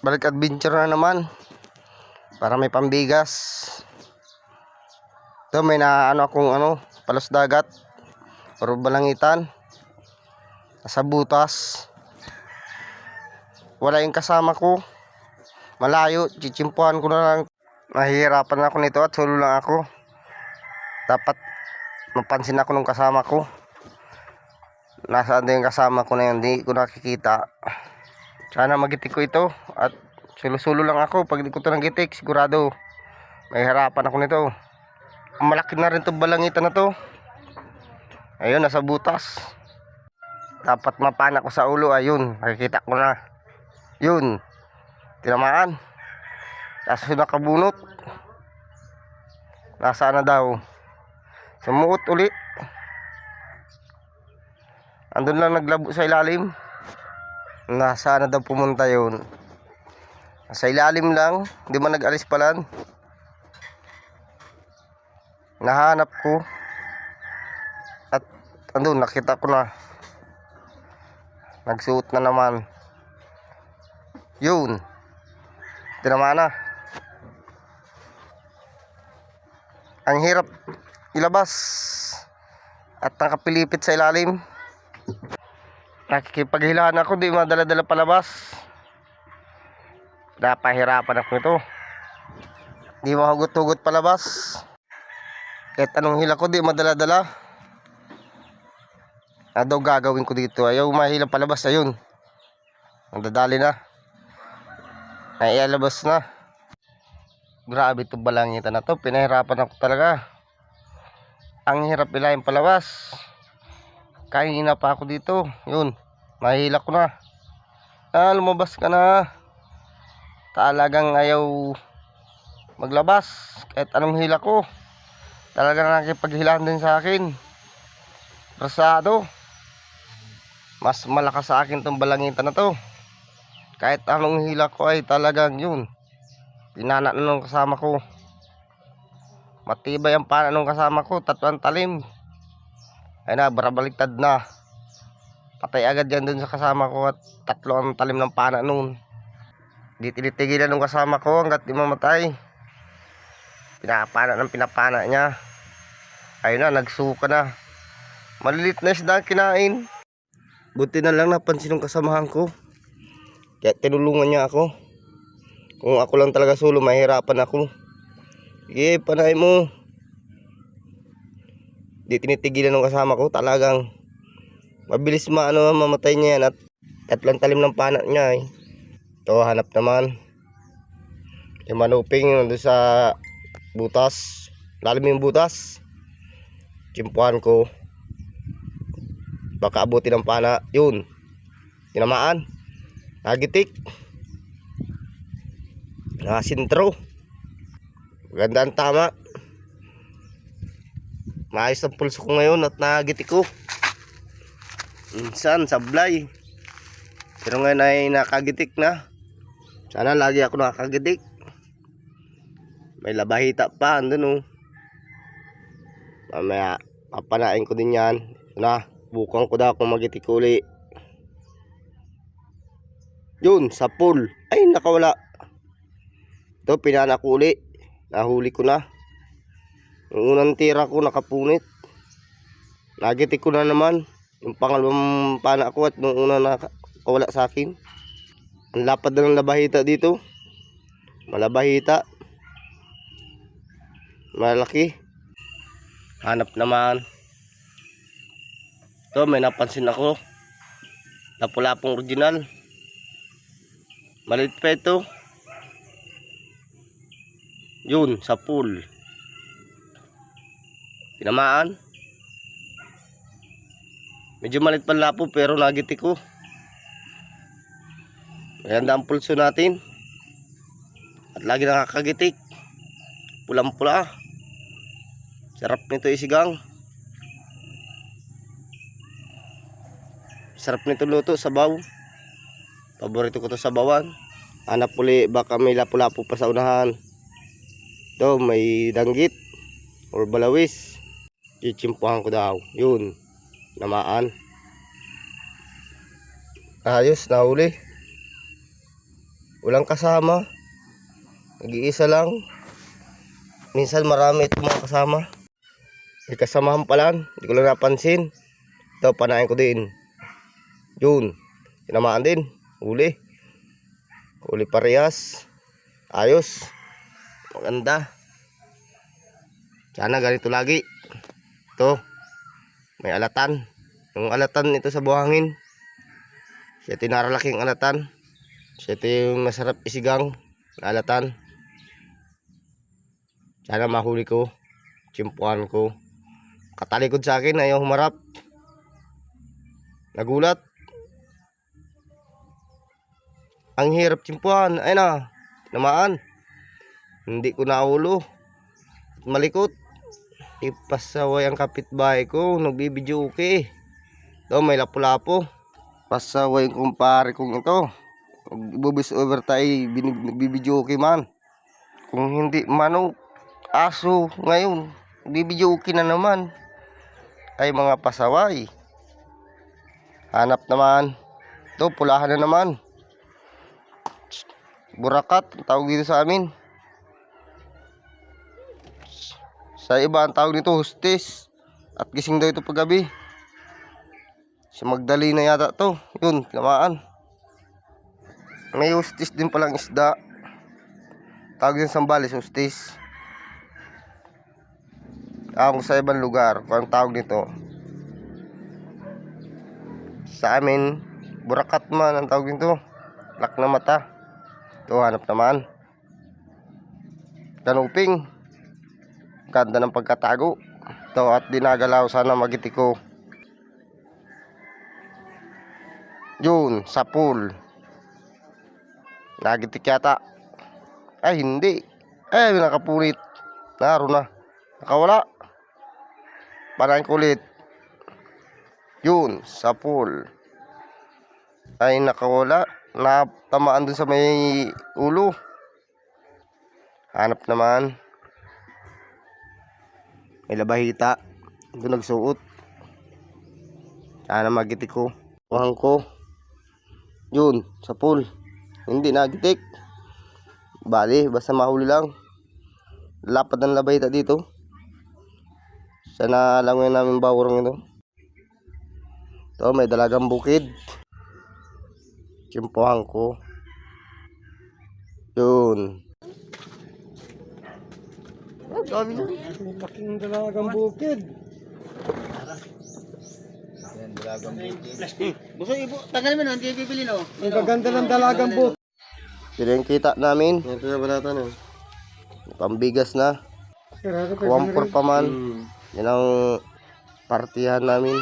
Balik adventure na naman para may pambigas. Ito may akong palos dagat or balangitan nasa butas. Wala yung kasama ko, malayo, chitsimpuhan ko na lang. Nahihirapan ako nito at solo lang ako. Dapat mapansin ako ng kasama ko. Nasaan din yung kasama ko na yun, hindi ko nakikita. Sana magitik ko ito at sulo-sulo lang ako. Pag di ko ito nagitik, sigurado may harapan ako nito. Malaki na rin itong balangitan na to. Ayun, nasa butas. Dapat mapana ko sa ulo. Ayun, nakikita ko na. Yun, tinamaan. Kaso nakabunot. Nasaan na daw? Sumuot ulit. Andun lang naglabo sa ilalim. Nasaan na daw pumunta yun? Sa ilalim lang, hindi man nag-alis palan. Nahanap ko. At andun, nakita ko na. Nagsuot na naman. Yun. Tinamaan na. Ang hirap ilabas. At nakapilipit sa ilalim. Nakikipaghilaan ako, di madala-dala palabas. Napahirapan ako nito. Di mahugot-hugot palabas. Kahit anong hila ko, di madala-dala. Ano gagawin ko dito? Ayaw mahila palabas. Ayun, nadadali na. Naialabas na. Grabe itong balangitan na to. Pinahirapan ako talaga. Ang hirap ilayin palabas. Kanina pa ako dito. Yun, mahila ko na. Lumabas ka na. Talagang ayaw maglabas. Kahit anong hila ko, talagang nakikipaghilaan din sa akin. Rasado. Mas malakas sa akin tong balangitan na to. Kahit anong hila ko ay talagang yun. Pinana na nung kasama ko. Matibay ang pana nung kasama ko. Tatlo ang talim. Ay na, barabaliktad na. Patay agad yan dun sa kasama ko. At tatlo ang talim ng pana nun. Di tinitigilan nung kasama ko hanggat di mamatay. Pinapana ng pinapana niya. Ayun na, nagsuka na. Malilit na isda ang kinain. Buti na lang napansin ng kasamahan ko. Kaya tinulungan niya ako. Kung ako lang talaga solo, mahirapan ako. Sige, panay mo. Di tinitigilan ng kasama ko. Talagang mabilis mamatay niya yan. At tatlong talim ng pana niya eh. Ito, hanap naman. Yung manuping nandun sa butas. Lalim yung butas. Tsimpuhan ko. Baka abutin ng pana. Yun, tinamaan. Nagitik. Nakasintro. Maganda ang tama. Maayos ang pulso ko ngayon at nagitik ko. Minsan sablay. Pero ngayon ay nakagitik na. Sana lagi ako nakagitik. May labahita pa andun oh. Mamaya papanain ko din yan. Na, bukan ko daw kung magitik uli. Yun, sa pool. Ay, nakawala. Ito, pinana ko uli. Nahuli ko na. Yung unang tira ko nakapunit. Nagitik ko na naman. Yung pangalawang pana ko at nung una nakawala sa akin. Ang lapad na ng labahita dito. Malabahita. Malaki. Hanap naman. Ito, may napansin ako. Lapu-lapong original. Maliit pa ito. Yun, sa pool. Tinamaan. Medyo maliit pa lapo pero nagitik ko. Maganda ang pulso natin. At lagi nakakagitik. Pulang-pula. Sarap nito isigang. Sarap nito luto, sabaw. Paborito ko to sabawan. Hanap uli, baka may lapu-lapu pa sa unahan. Ito, may danggit or balawis. Chitsimpuhan ko daw. Yun, namaan. Ayos, nahuli. Walang kasama. Nag-iisa lang. Minsan marami itong mga kasama. May kasamahan pala. Hindi ko lang napansin. Ito, panain ko din. Yun. Tinamaan din. Huli. Huli parehas. Ayos. Maganda. Sana ganito lagi. Ito. May alatan. Yung alatan ito sa buhangin. Siya tinaralaking alatan. Siya ito yung masarap isigang. Alatan. Sana mahuli ko. Tsimpuan ko. Katalikod sa akin. Ayaw humarap. Nagulat. Ang hirap tsimpuan. Ayun na. Namaan. Hindi ko naulo. Malikot. Ipasaway ang kapitbahay ko. Nagbibidyo okay. Ito may lapu-lapo. Pasaway yung kumpare kong ito. Bubis over tayo. Nagbibidyo okay man. Kung hindi manok. Aso ngayon. Nagbibidyo okay na naman. Ay mga pasaway. Hanap naman. Ito pulahan na naman. Burakat. Tawag dito sa amin. Sa iba ang tawag nito hustis. At gising daw ito paggabi. Si Magdalena yata to. Yun, lamaan. May hustis din palang isda. Tawag din Sambales, hustis. Kung sa ibang lugar, kung ang tawag nito. Sa amin, burakat man ang tawag nito. Lak na mata. Ito, hanap naman. Kanuping. Ganda ng pagkatago. Ito at dinagalaw sana magiti ko. Yun, sa pool. Nagitik yata. Ay hindi. Ay nakapulit. Naroon na. Nakawala. Panain ko ulit. Yun, sa pool. Ay nakawala. Natamaan dun sa may ulo. Hanap naman. May labahita. Doon nagsuot. Sana magitik ko. Kuhang ko. Yun, sa pool. Hindi nagitik. Bali, basta mahuli lang. Lapad ng labahita dito. Sana langoy namin bawrong ito. Ito, may dalagang bukid. Tsimpuhan ko. Yun. Oh, sabi niya. Laking dalagang bukid. Yan, dalagang bukid. Plastic. Buso ibo, tagal mo no, hindi bibili no. Ang gaganda ng dalagang bukid. Sila yung kita namin. Yan pinabalatan eh. Pambigas na. Sirado pa Kuwampor pa man. Yan ang partihan namin.